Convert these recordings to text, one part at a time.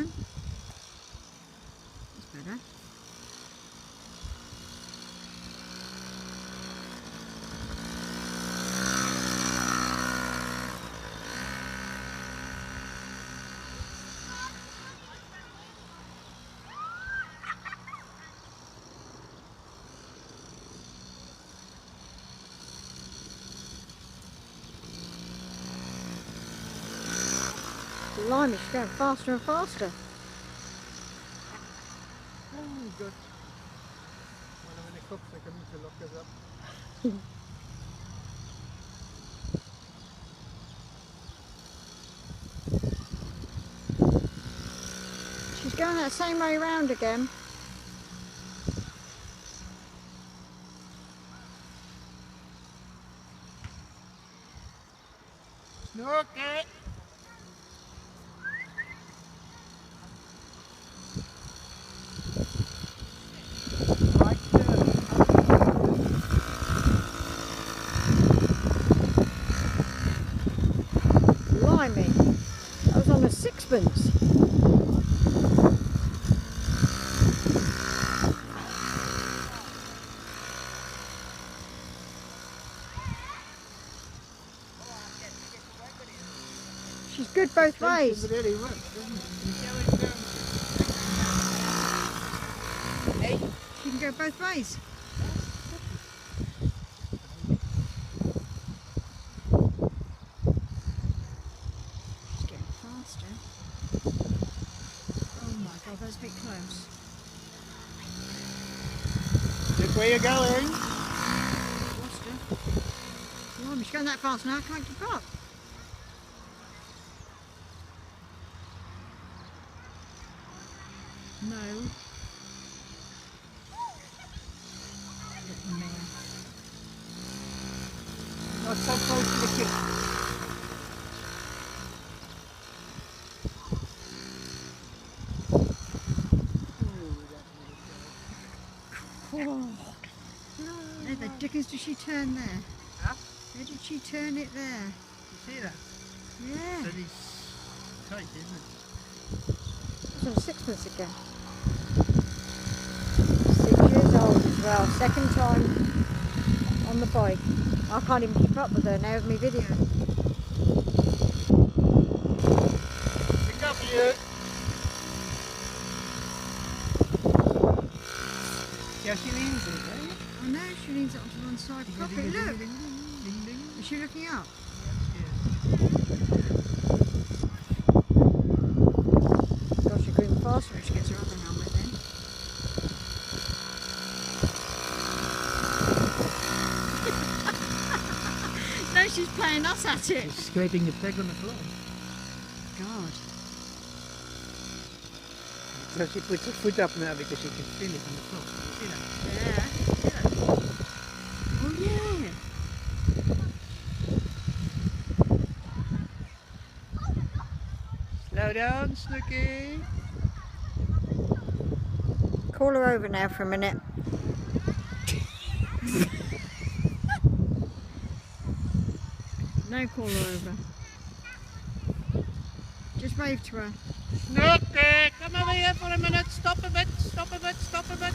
down. That's better. Blimey, she's going faster and faster. Oh, good. When the cooks are coming to look us up. She's going that same way round again. Snooky! Blimey, that was on a sixpence. She's good both ways. It really works, doesn't it? She can go both ways. She's getting faster. Oh my god, that's a bit close. Look where you're going. Lost her. Blimey, she's going that fast now, I can't keep up. No. Little mare. Not so close to the kick. Oh. Where the dickens did she turn there? Huh? Where did she turn it there? You see that? Yeah. Pretty tight, isn't it? It's on a sixpence again. 6 years old as well. Second time on the bike. I can't even keep up with her now with my video. Pick up you. See how she leans it, eh? I know, she leans it onto one side. Properly, look! Ding, ding, ding. Is she looking up? Gosh, she's going faster when she gets her other helmet then. No, she's playing us at it. She's scraping the peg on the floor. God. So she puts her foot up now because she can feel it on the floor. See that? Yeah. Oh yeah. Slow down, Snooky. Call her over now for a minute. No, call her over. Just wave to her. Snooky, come over here for a minute. Stop a bit, stop a bit, stop a bit.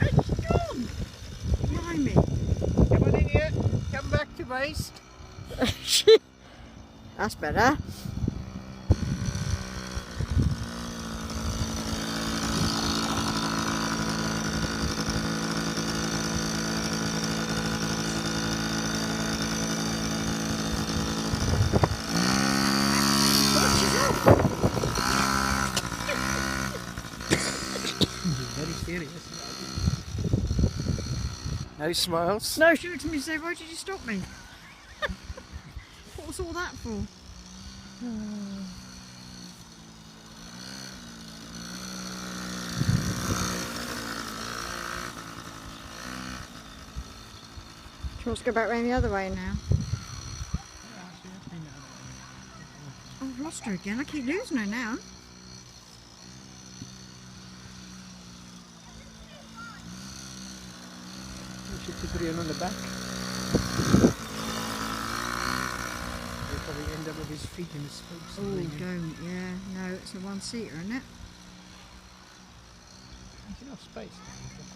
She's gone. Blimey. Come on in here. Come back to base. That's better. Very serious. No smiles. No, she looked at me and said, "Why did you stop me?" What was all that for? She wants to go back round the other way now. Oh, I've lost her again. I keep losing her now. You should put it on the back. You'll probably end up with his feet in the spokes. Oh, don't, yeah. No, it's a one-seater, isn't it? There's enough space.